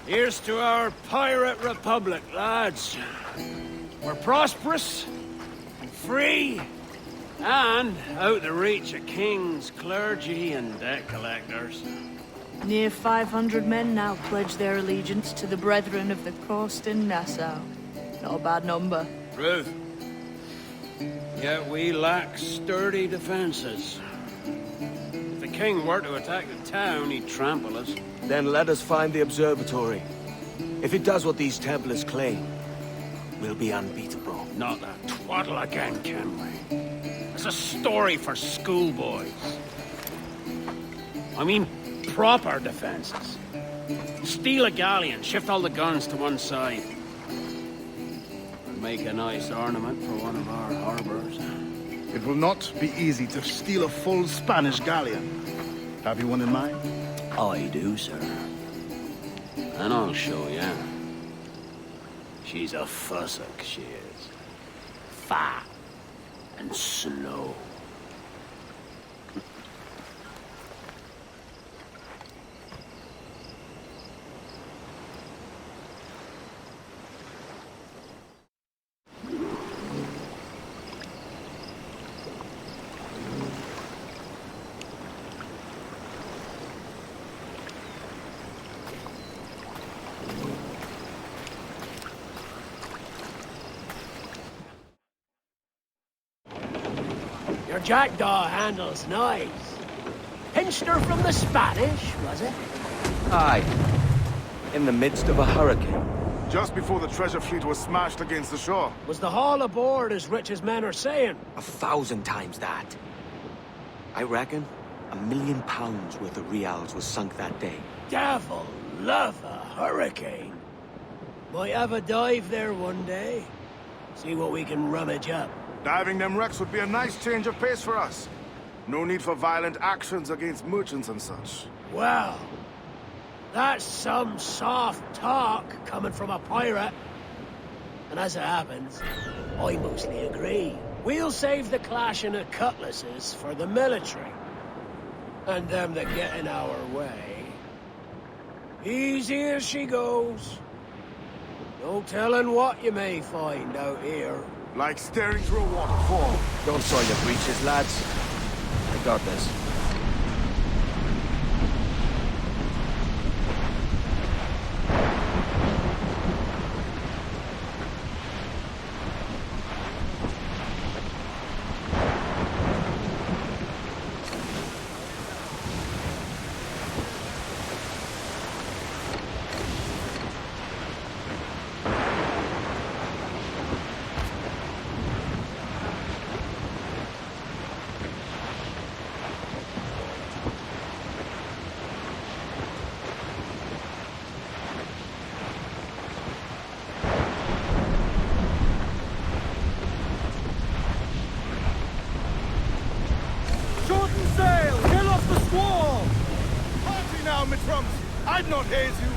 Here's to our pirate republic, lads. We're prosperous, free, and out the reach of kings, clergy, and debt collectors. Near 500 men now pledge their allegiance to the Brethren of the Coast in Nassau. Not a bad number. Truth. Yet we lack sturdy defenses. If the king were to attack the town, he'd trample us. Then let us find the observatory. If it does what these Templars claim, we'll be unbeatable. Not that twaddle again, Kenway. It's a story for schoolboys. I mean, proper defenses. Steal a galleon, shift all the guns to one side. And make a nice ornament for one of our harbors. It will not be easy to steal a full Spanish galleon. Have you one in mind? I do, sir. And I'll show you. She's a fussock, she is. Fat and slow. Your jackdaw handle's nice. Pinched her from the Spanish, was it? Aye. In the midst of a hurricane. Just before the treasure fleet was smashed against the shore. Was the haul aboard as rich as men are saying? 1,000 times that. I reckon £1 million worth of reals was sunk that day. Devil love a hurricane. Might have a dive there one day. See what we can rummage up. Diving them wrecks would be a nice change of pace for us. No need for violent actions against merchants and such. Well, that's some soft talk coming from a pirate. And as it happens, I mostly agree. We'll save the clashing of cutlasses for the military. And them that get in our way. Easy as she goes. No telling what you may find out here. Like staring through a waterfall. Don't soil your breeches, lads. I got this. I'd not haze you.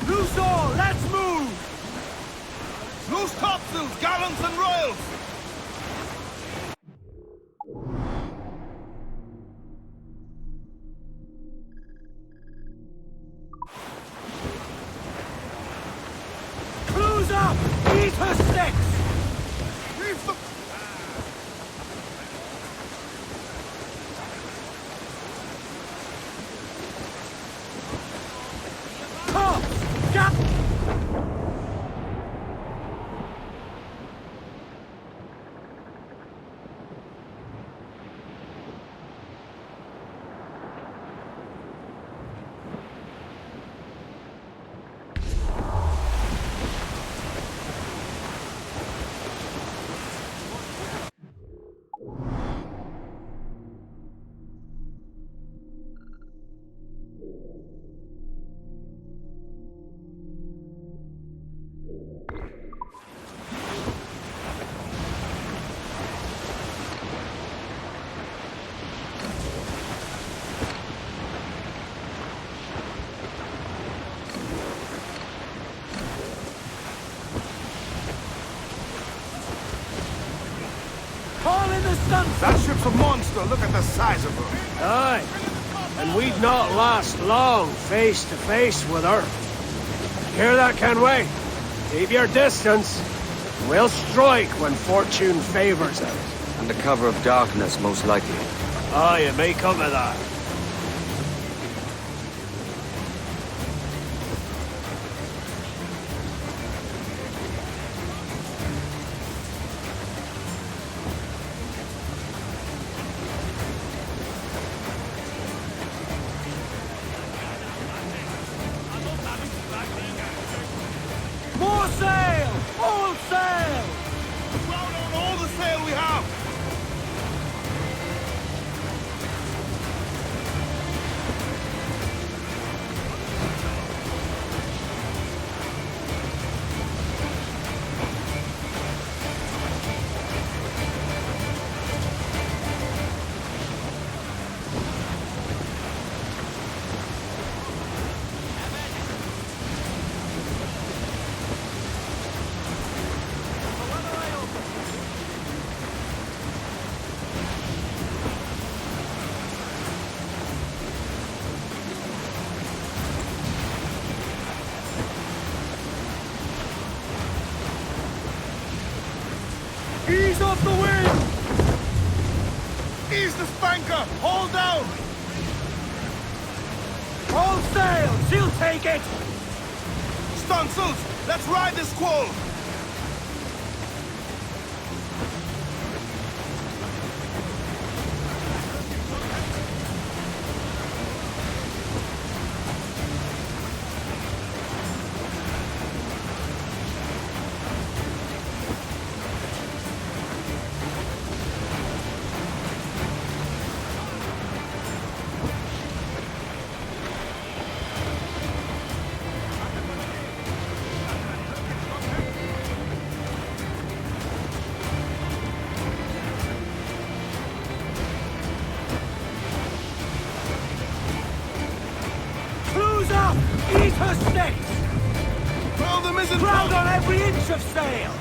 Loose all, let's move! Loose topsails, gallants and royals! Cruise up! Eat her sticks! Reef the... Assistance! That ship's a monster. Look at the size of her. Aye. And we'd not last long face to face with her. Hear that, Kenway? Keep your distance. We'll strike when fortune favors us. Under cover of darkness, most likely. Aye, it may come to that. More sail! All sail! Crowd on all the sail we have. Ease off the wind! Ease the spanker. Hold down. All sail! She'll take it! Stunsails, let's ride this squall. Cruise up! Eat her sticks! Throw the mizzen Crowd down. on every inch of sail!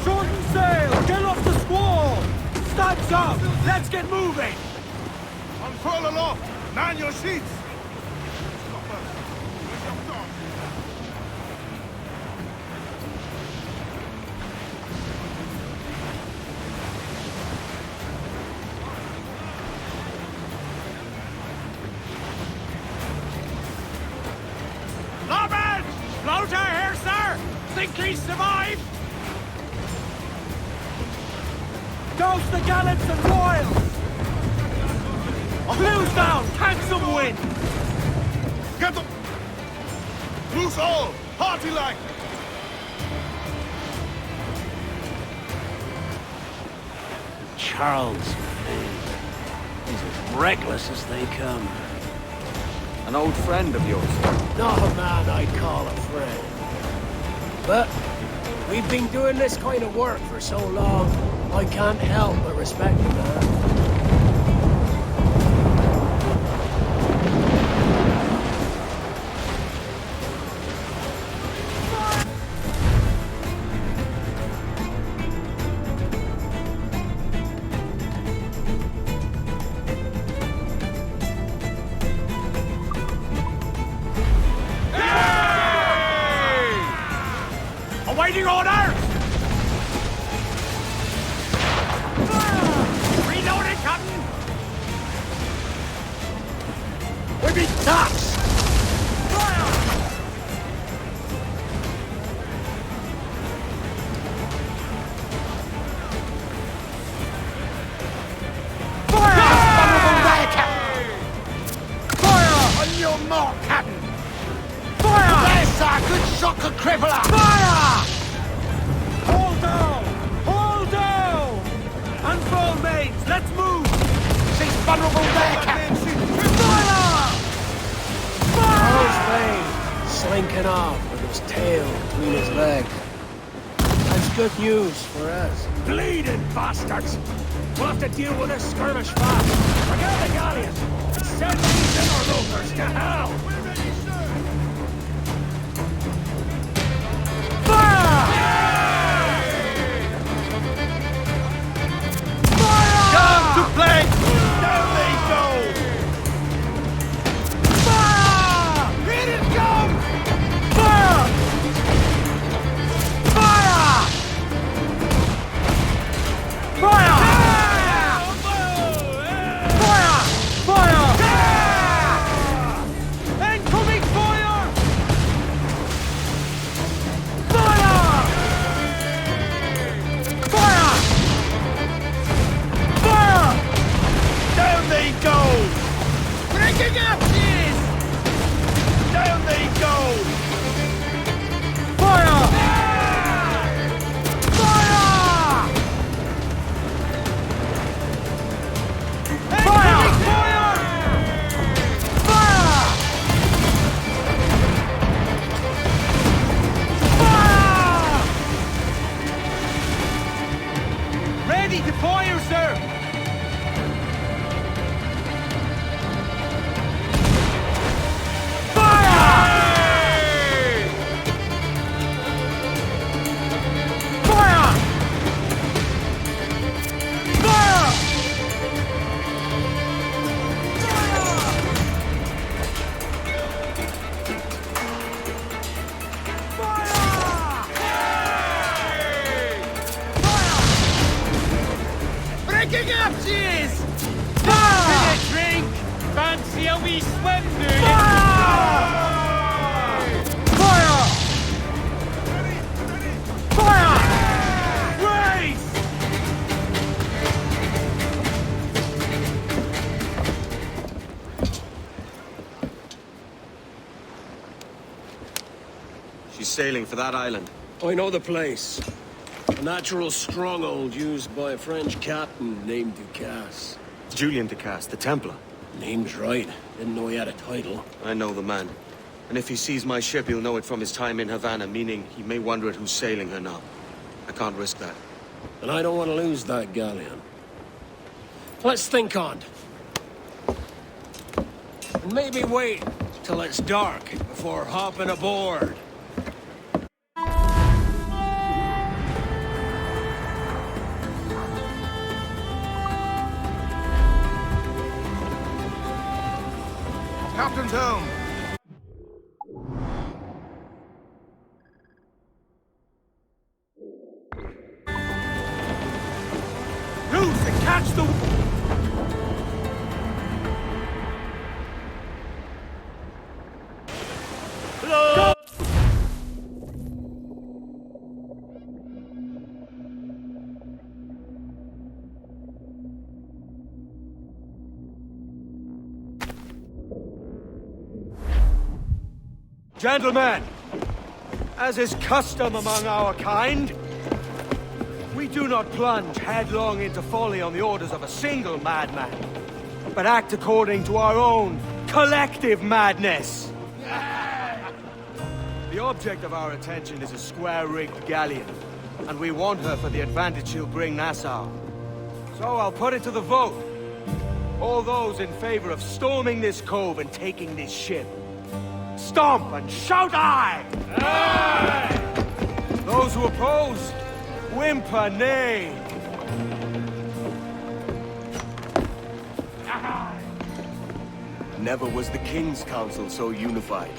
Shorten sail! Get off the squall! Stag's up! Let's get moving! Unfurl aloft. Man your sheets. Larboard! Floater here, sir! Think he survived? Douse the gallants and royals! Blues down! Catch some wind! Get them. Loose all. Party like. Charles, he's as reckless as they come. An old friend of yours. Not a man I'd call a friend. But we've been doing this kind of work for so long, I can't help but respect the man. Awaiting orders! Reloading, Captain! We be tops! Fire! Fire on your mark, Captain! Fire! There's our good shocker crippler! Fire! Hold down! Hold down! Unfurl mains, let's move! She's vulnerable there, Captain! Fire! All's Fire! vain, slinking off with his tail between his legs. That's good news for us. Bleeding bastards! We'll have to deal with this skirmish fast. Forget the galleon and send these interlopers to hell! We're ready, sir! Fire! Fire! Come to play! Down they go! Fire! Here it comes! Fire! Fire! Fire! Down they go! Fire! Fire! Fire! Fire! Fire! Ready to fire, sir! She's sailing for that island. I know the place. A natural stronghold used by a French captain named Ducasse. Julian Ducasse, the Templar. Name's right. Didn't know he had a title. I know the man. And if he sees my ship, he'll know it from his time in Havana, meaning he may wonder at who's sailing her now. I can't risk that. And I don't want to lose that galleon. Let's think on it. And maybe wait till it's dark before hopping aboard. Captain's home. Loose and catch the... Go! Gentlemen, as is custom among our kind, we do not plunge headlong into folly on the orders of a single madman, but act according to our own collective madness. The object of our attention is a square-rigged galleon, and we want her for the advantage she'll bring Nassau. So I'll put it to the vote. All those in favor of storming this cove and taking this ship, stomp and shout aye! Aye! Those who oppose, whimper nay! Aye! Never was the King's Council so unified.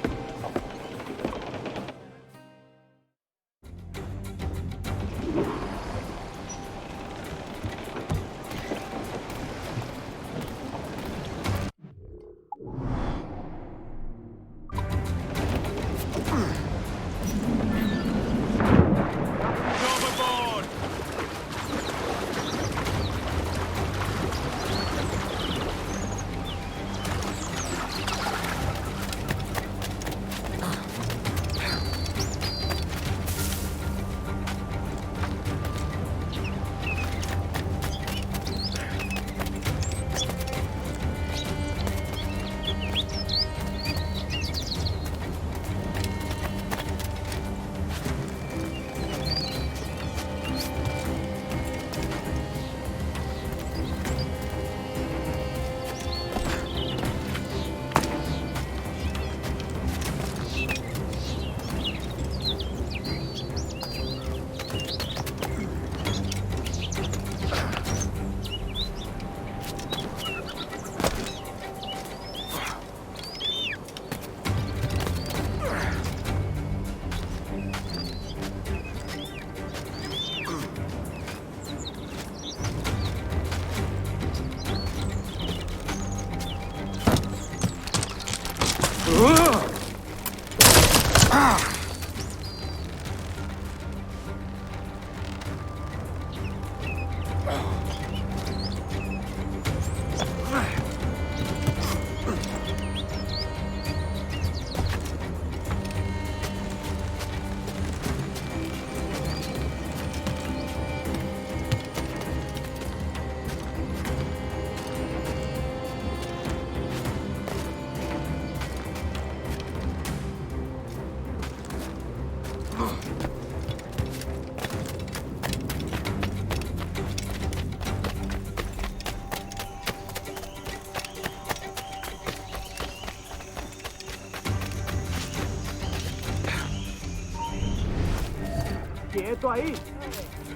¡Quieto ahí!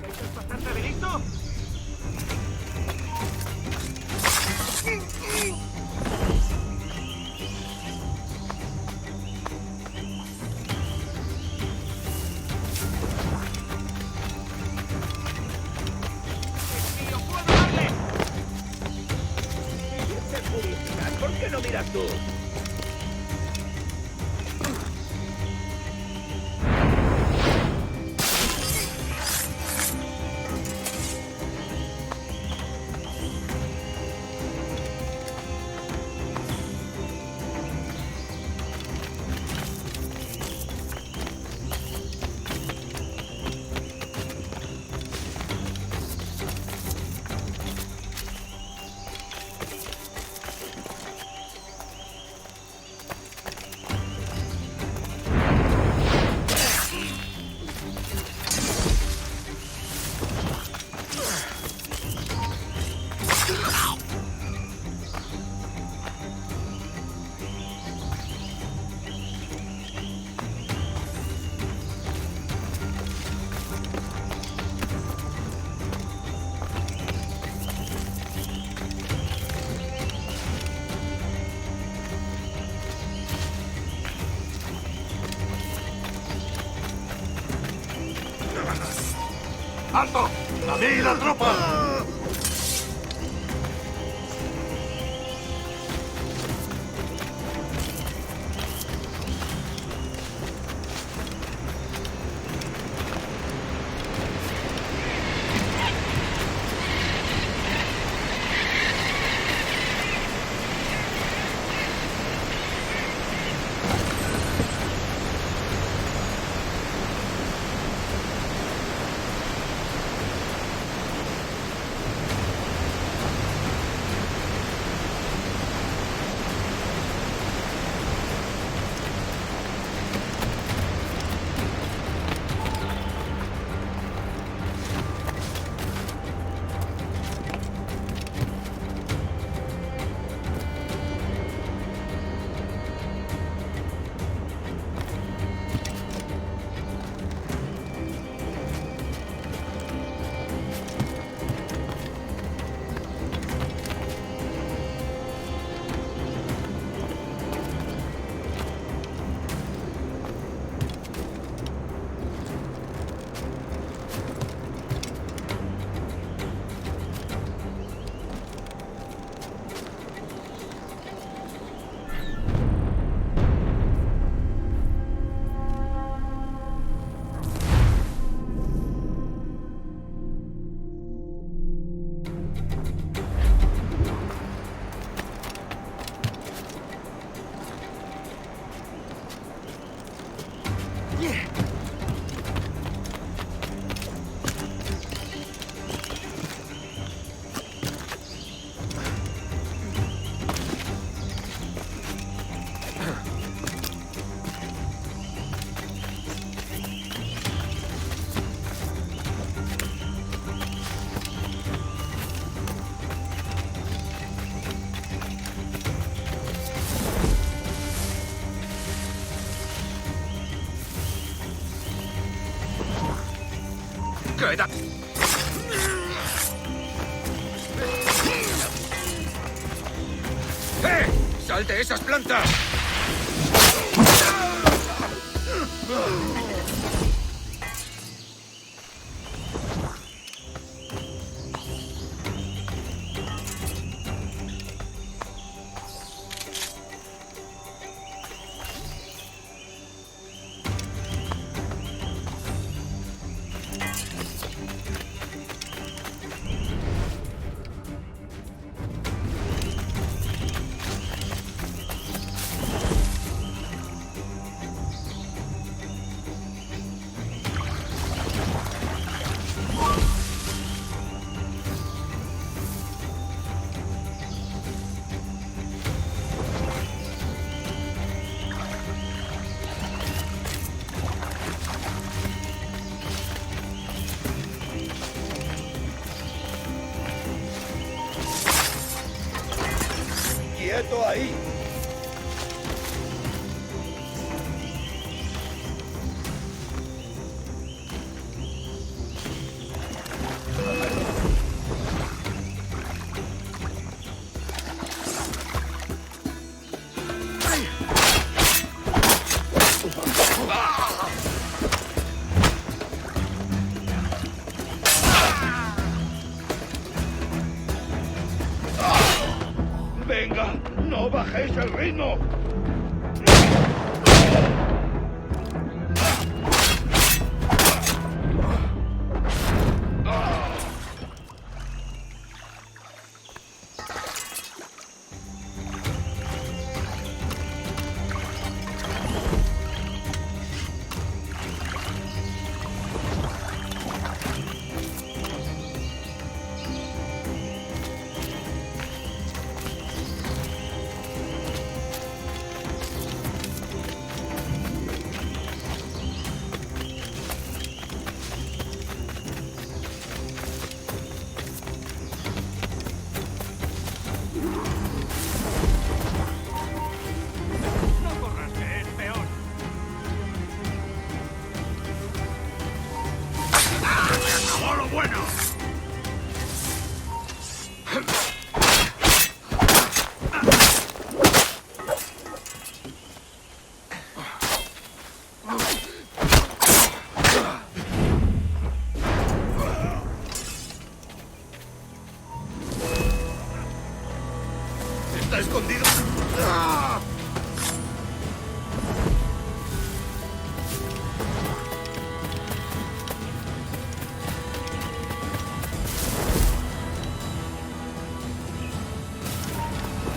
¿Estás bastante listo? ¿Por qué no miras tú? ¡Alto! ¡A mí la tropa! ¡Queda! ¡Sal de esas plantas! ¡Venga! ¡No bajéis el ritmo! ¡Está escondido! ¡Ah!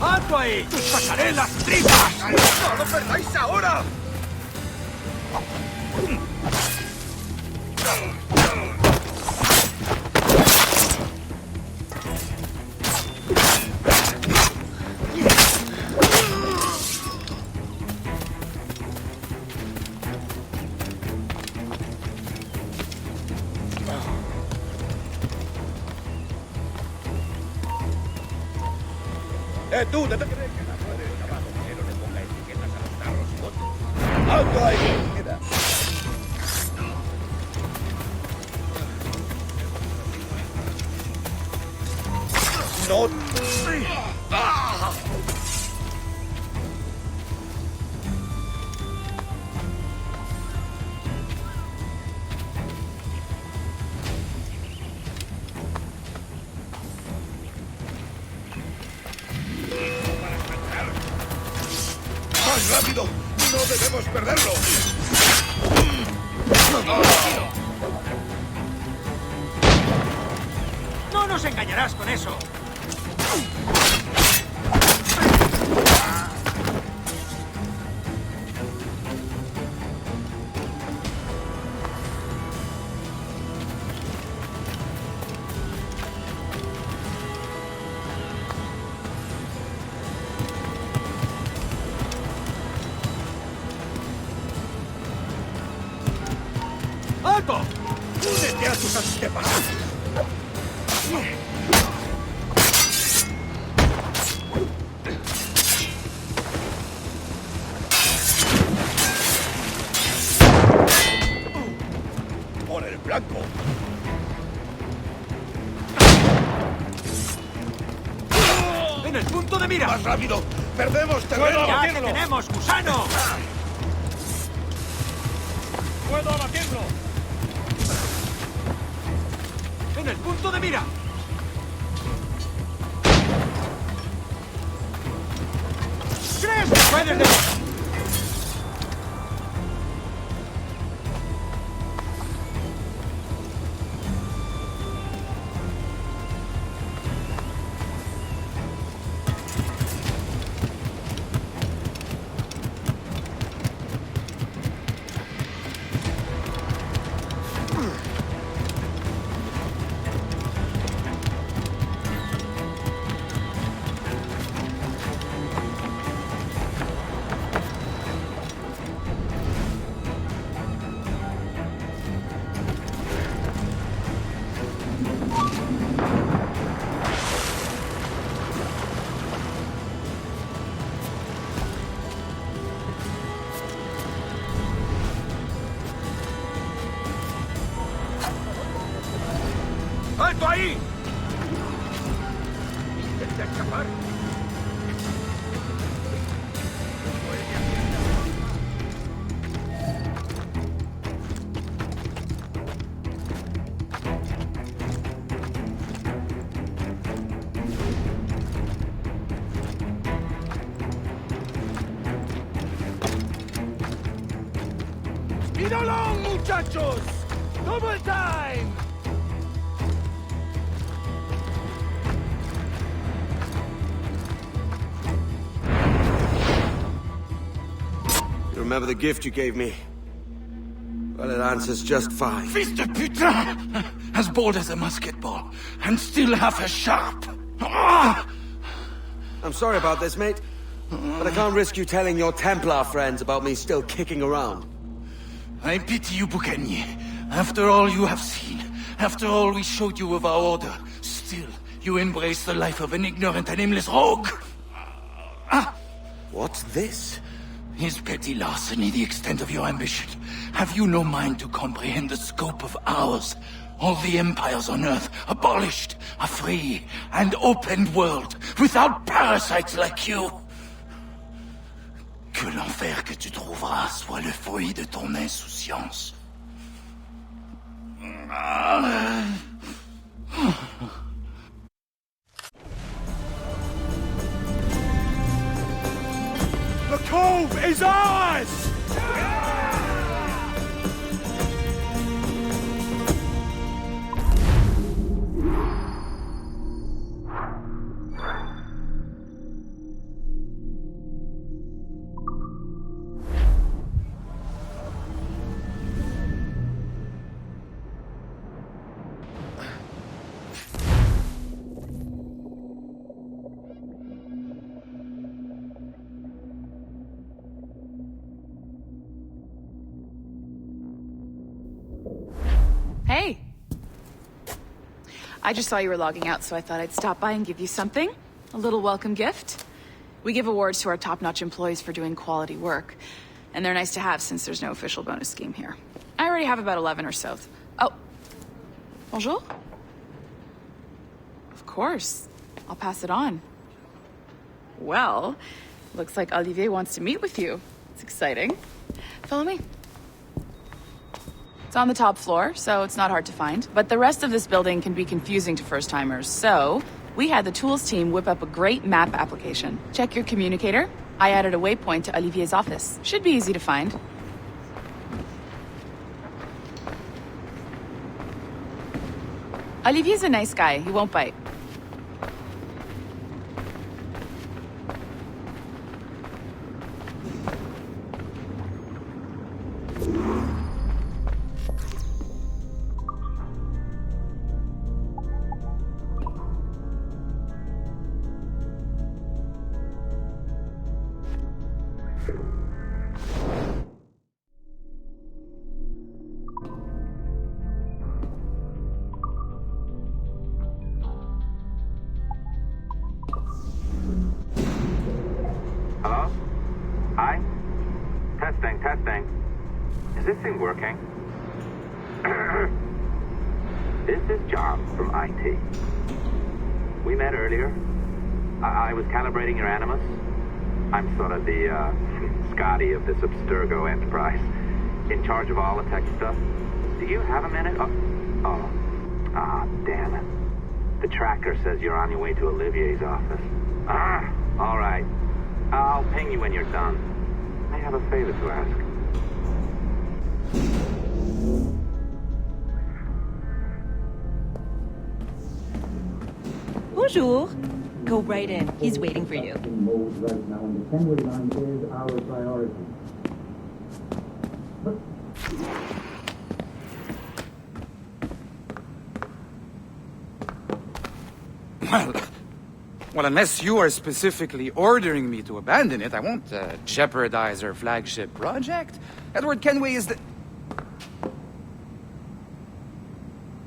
¡Alto ahí! ¡Te sacaré las tripas! ¡No lo perdáis ahora! ¡Tú! ¿No te crees que la madre del trabajo pero le ponga etiquetas a los carros y motos? ¡Alto ahí! ¡Queda! ¡No! ¡Ah! ¡Más rápido! ¡No debemos perderlo! ¡No nos engañarás con eso! ¡Alto! ¡Únete a tus antepasados! ¡Por el blanco! ¡En el punto de mira! ¡Más rápido! ¡Perdemos terreno! ¡Ya te tenemos, gusano! ¡Puedo abatirlo! ¡En el punto de mira! ¿Crees que puedes de... ¡Alto ahí! Intenta escapar. Ido long, muchachos! Double time! You remember the gift you gave me? Well, it answers just fine. Fils de putain! As bold as a musket ball, and still half as sharp. Ah! I'm sorry about this, mate. But I can't risk you telling your Templar friends about me still kicking around. I pity you, Bucanier. After all you have seen, after all we showed you of our order, still you embrace the life of an ignorant and aimless rogue. What's this? Is petty larceny the extent of your ambition? Have you no mind to comprehend the scope of ours? All the empires on Earth abolished, a free and open world, without parasites like you. Que l'enfer que tu trouveras soit le fruit de ton insouciance. The cove is ours! Hey! I just saw you were logging out, so I thought I'd stop by and give you something. A little welcome gift. We give awards to our top-notch employees for doing quality work, and they're nice to have since there's no official bonus scheme here. I already have about 11 or so. Oh. Bonjour? Of course. I'll pass it on. Well, looks like Olivier wants to meet with you. It's exciting. Follow me. It's on the top floor, so it's not hard to find. But the rest of this building can be confusing to first-timers, so we had the tools team whip up a great map application. Check your communicator. I added a waypoint to Olivier's office. Should be easy to find. Olivier's a nice guy. He won't bite. Hello? Hi? Testing, testing. Is this thing working? This is John from IT. We met earlier. I was calibrating your animus. I'm sort of the, Scotty of this Abstergo Enterprise. In charge of all the tech stuff. Do you have a minute? Damn it. The tracker says you're on your way to Olivier's office. All right. I'll ping you when you're done. I have a favor to ask. Bonjour. Go right in. He's waiting for you. Mode right now, and the Kenway line is our priority. Well, unless you are specifically ordering me to abandon it, I won't jeopardize our flagship project. Edward Kenway is the...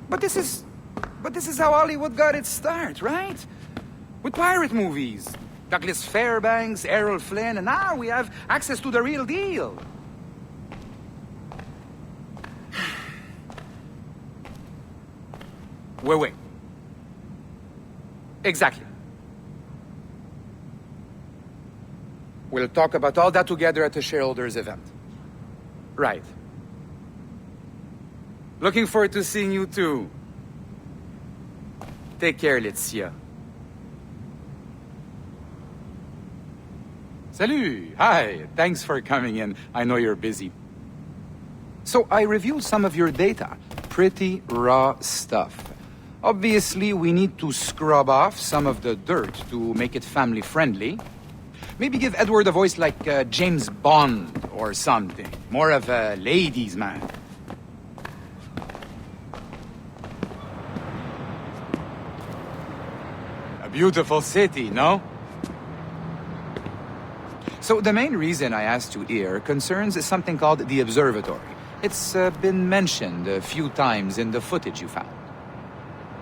But this is how Hollywood got its start, right? With pirate movies. Douglas Fairbanks, Errol Flynn, and now we have access to the real deal. Wait. Exactly. We'll talk about all that together at the shareholders event. Right. Looking forward to seeing you too. Take care, Laetitia. Salut! Hi! Thanks for coming in. I know you're busy. So I reviewed some of your data. Pretty raw stuff. Obviously, we need to scrub off some of the dirt to make it family-friendly. Maybe give Edward a voice like James Bond or something. More of a ladies' man. A beautiful city, no? So the main reason I asked you here concerns something called the Observatory. It's been mentioned a few times in the footage you found.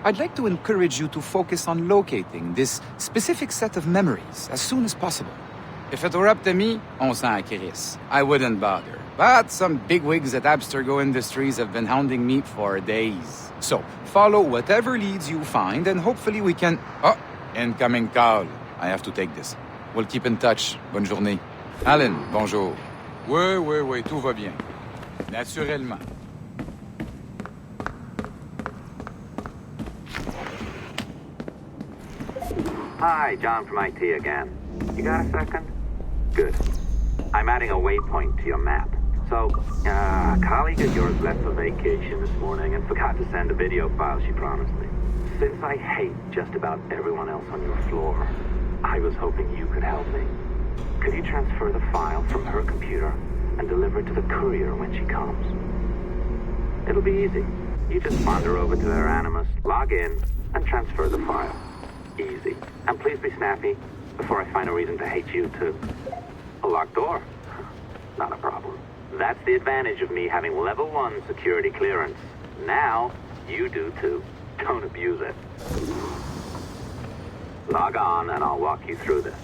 I'd like to encourage you to focus on locating this specific set of memories as soon as possible. If it were up to me, on s'en crisse. I wouldn't bother. But some bigwigs at Abstergo Industries have been hounding me for days. So, follow whatever leads you find and hopefully we can... Oh, incoming call. I have to take this. We'll keep in touch. Bonne journée. Alan, bonjour. Oui, tout va bien. Naturellement. Hi, John from IT again. You got a second? Good. I'm adding a waypoint to your map. So, a colleague of yours left for vacation this morning and forgot to send a video file she promised me. Since I hate just about everyone else on your floor, I was hoping you could help me. Could you transfer the file from her computer and deliver it to the courier when she comes? It'll be easy. You just wander over to their Animus, log in, and transfer the file. Easy. And please be snappy before I find a reason to hate you too. A locked door? Not a problem. That's the advantage of me having level 1 security clearance. Now, you do too. Don't abuse it. Log on and I'll walk you through this.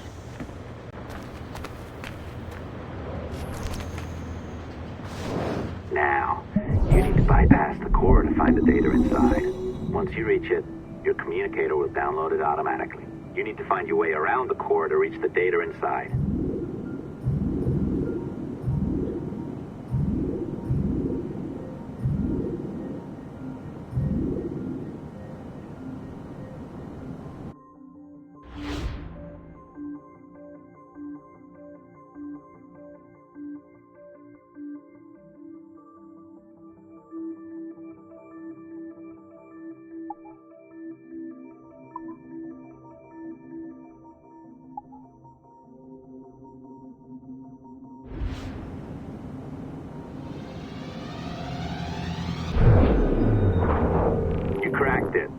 Now, you need to bypass the core to find the data inside. Once you reach it, your communicator will download it automatically. You need to find your way around the core to reach the data inside.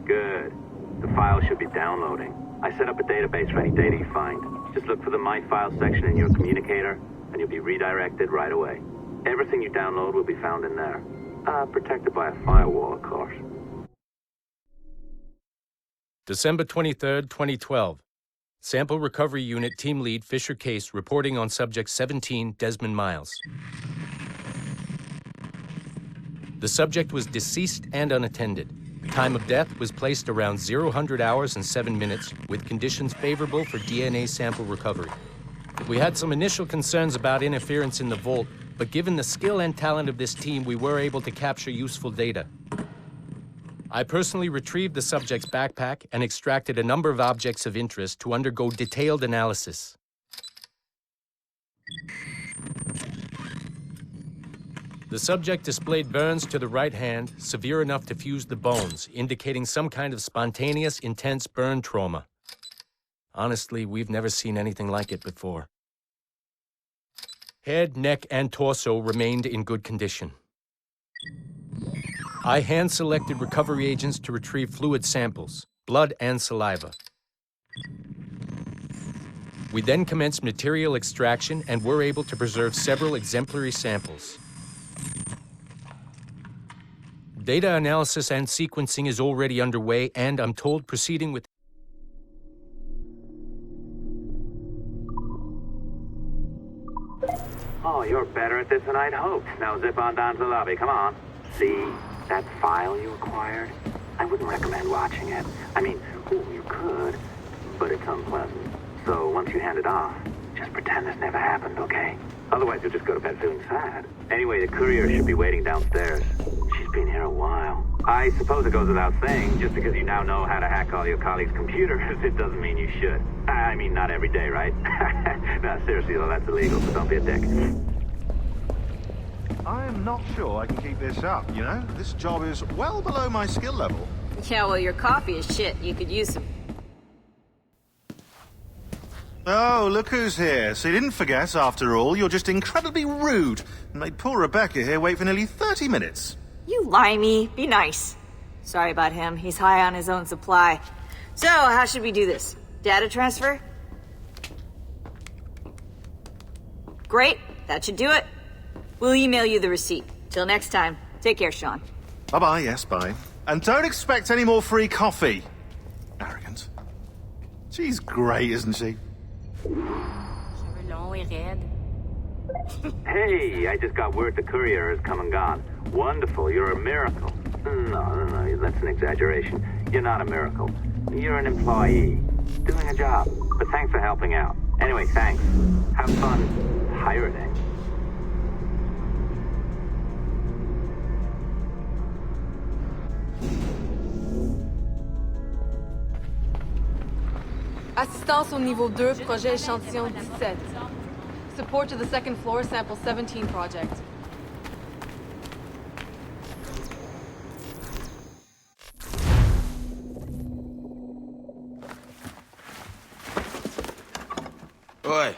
Good. The file should be downloading. I set up a database for any data you find. Just look for the My Files section in your communicator, and you'll be redirected right away. Everything you download will be found in there. Protected by a firewall, of course. December 23rd, 2012. Sample Recovery Unit Team Lead Fisher Case reporting on Subject 17, Desmond Miles. The subject was deceased and unattended. Time of death was placed around 00 hours and 7 minutes, with conditions favorable for DNA sample recovery. We had some initial concerns about interference in the vault, but given the skill and talent of this team, we were able to capture useful data. I personally retrieved the subject's backpack and extracted a number of objects of interest to undergo detailed analysis. The subject displayed burns to the right hand, severe enough to fuse the bones, indicating some kind of spontaneous, intense burn trauma. Honestly, we've never seen anything like it before. Head, neck, and torso remained in good condition. I hand-selected recovery agents to retrieve fluid samples, blood and saliva. We then commenced material extraction and were able to preserve several exemplary samples. Data analysis and sequencing is already underway, and I'm told proceeding with... Oh, you're better at this than I'd hoped. Now zip on down to the lobby, come on. See that file you acquired? I wouldn't recommend watching it. I mean, you could, but it's unpleasant. So once you hand it off, just pretend this never happened, okay? Otherwise you'll just go to bed feeling sad. Anyway, the courier should be waiting downstairs. She's been here a while. I suppose it goes without saying, just because you now know how to hack all your colleagues' computers, it doesn't mean you should. I mean, not every day, right? No, seriously, though, that's illegal, so don't be a dick. I'm not sure I can keep this up, you know? This job is well below my skill level. Yeah, well, your coffee is shit. You could use some... Oh, look who's here. So you didn't forget, after all, you're just incredibly rude and made poor Rebecca here wait for nearly 30 minutes. You limey. Be nice. Sorry about him. He's high on his own supply. So, how should we do this? Data transfer? Great. That should do it. We'll email you the receipt. Till next time. Take care, Sean. Bye-bye, yes, bye. And don't expect any more free coffee. Arrogant. She's great, isn't she? Hey, I just got word the courier has come and gone. Wonderful, you're a miracle. No, that's an exaggeration. You're not a miracle. You're an employee, doing a job. But thanks for helping out. Anyway, thanks. Have fun pirating. Assistance au niveau 2, projet échantillon 17. Support to the second floor, sample 17 project. Oi.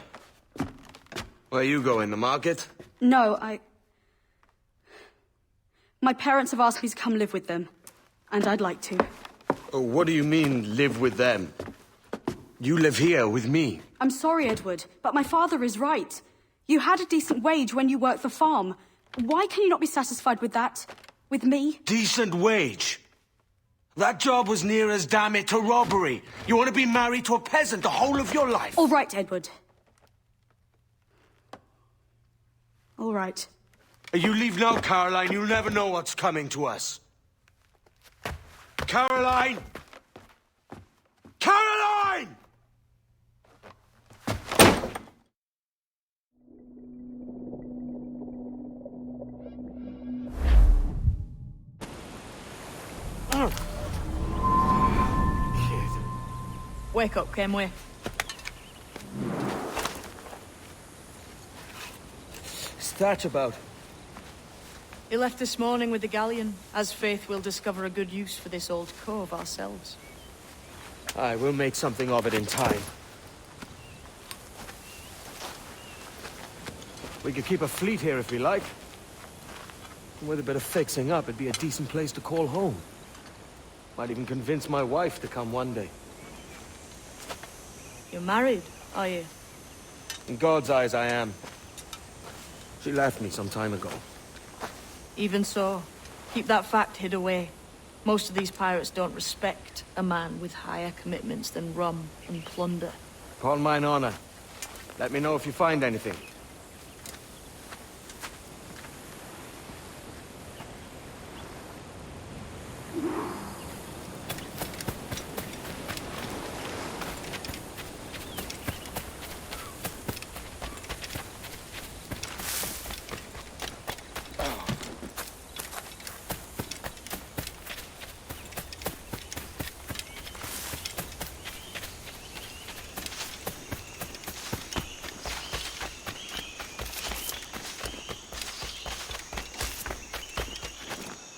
Where you going, the market? No, my parents have asked me to come live with them, and I'd like to. Oh, what do you mean, live with them? You live here with me. I'm sorry, Edward, but my father is right. You had a decent wage when you worked the farm. Why can you not be satisfied with that? With me? Decent wage? That job was near as, damn it, to robbery. You want to be married to a peasant the whole of your life? All right, Edward. All right. You leave now, Caroline. You'll never know what's coming to us. Caroline! Caroline! Wake up, Kenway. What's that about? He left this morning with the galleon. As faith, we'll discover a good use for this old cove ourselves. Aye, we'll make something of it in time. We could keep a fleet here if we like. And with a bit of fixing up, it'd be a decent place to call home. Might even convince my wife to come one day. You're married, are you? In God's eyes, I am. She left me some time ago. Even so, keep that fact hid away. Most of these pirates don't respect a man with higher commitments than rum and plunder. Upon mine honor. Let me know if you find anything.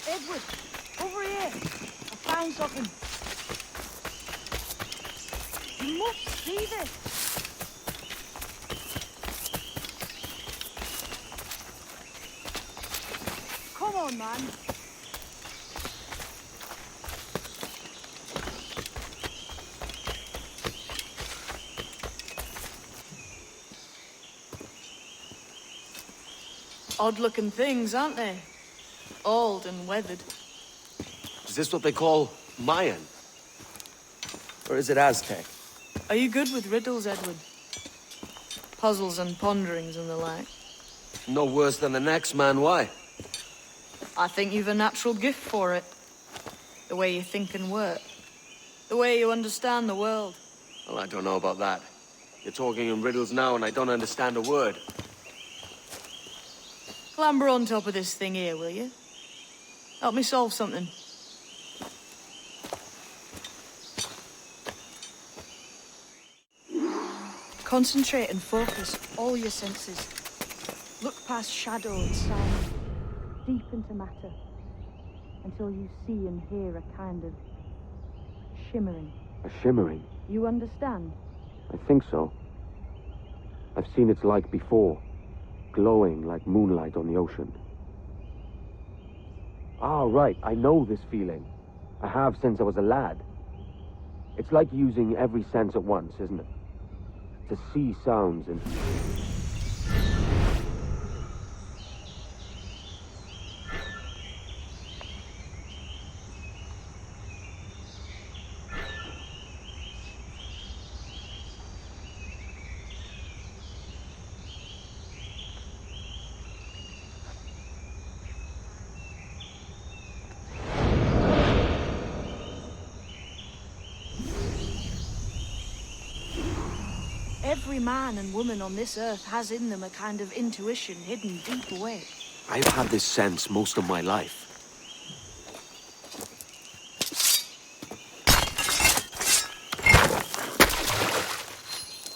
Edward, over here. I found something. You must see this. Come on, man. Odd-looking things, aren't they? Old and weathered. Is this what they call Mayan? Or is it Aztec? Are you good with riddles, Edward? Puzzles and ponderings and the like? No worse than the next man, why? I think you've a natural gift for it. The way you think and work. The way you understand the world. Well, I don't know about that. You're talking in riddles now and I don't understand a word. Clamber on top of this thing here, will you? Help me solve something. Concentrate and focus all your senses. Look past shadow and sound. deep into matter, until you see and hear a kind of shimmering. A shimmering? You understand? I think so. I've seen its like before, glowing like moonlight on the ocean. Ah, right, I know this feeling. I have since I was a lad. It's like using every sense at once, isn't it? To see sounds and... Every man and woman on this earth has in them a kind of intuition hidden deep away. I've had this sense most of my life.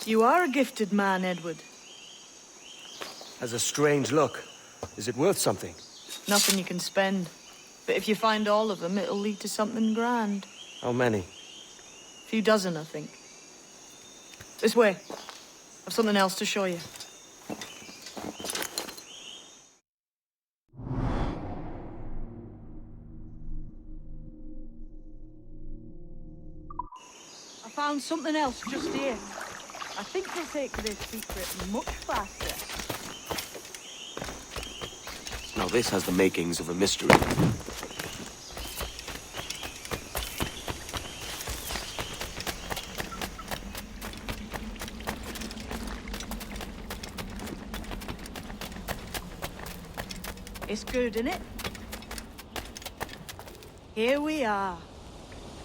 You are a gifted man, Edward. Has a strange look. Is it worth something? Nothing you can spend. But if you find all of them, it'll lead to something grand. How many? A few dozen, I think. This way. I've something else to show you. I found something else just here. I think we'll take this secret much faster. Now this has the makings of a mystery. It's good, isn't it? Here we are.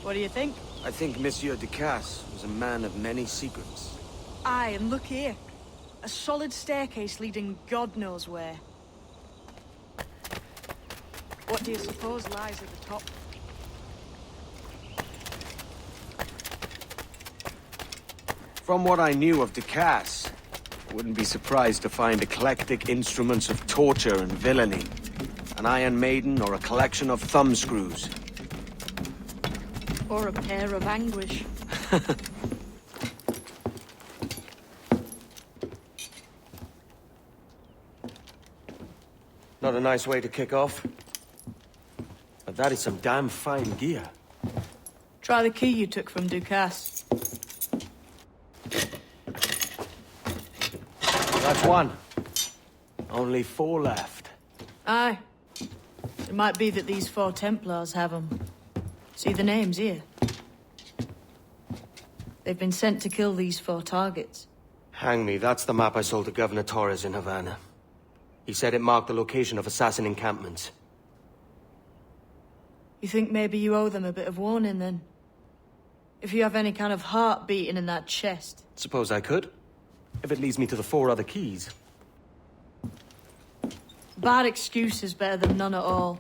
What do you think? I think Monsieur Ducasse was a man of many secrets. Aye, and look here. A solid staircase leading God knows where. What do you suppose lies at the top? From what I knew of Ducasse, I wouldn't be surprised to find eclectic instruments of torture and villainy. An Iron Maiden or a collection of thumbscrews. Or a pair of anguish. Not a nice way to kick off. But that is some damn fine gear. Try the key you took from Ducasse. That's one. Only 4 left. Aye. It might be that these 4 Templars have them. See the names here? They've been sent to kill these 4 targets. Hang me, that's the map I sold to Governor Torres in Havana. He said it marked the location of assassin encampments. You think maybe you owe them a bit of warning, then? If you have any kind of heart beating in that chest. Suppose I could. If it leads me to the 4 other keys. Bad excuse is better than none at all.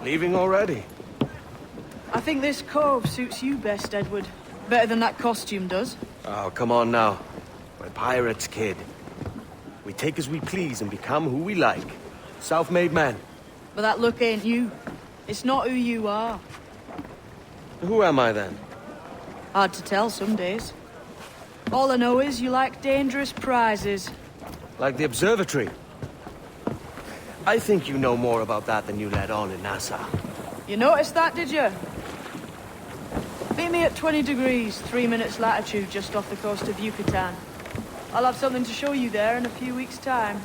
Leaving already? I think this cove suits you best, Edward. Better than that costume does. Oh, come on now. We're pirates, kid. We take as we please and become who we like. Self-made men. But that look ain't you. It's not who you are. Who am I then? Hard to tell some days. All I know is you like dangerous prizes. Like the observatory. I think you know more about that than you let on in Nassau. You noticed that, did you? Meet me at 20 degrees, 3 minutes latitude, just off the coast of Yucatan. I'll have something to show you there in a few weeks' time.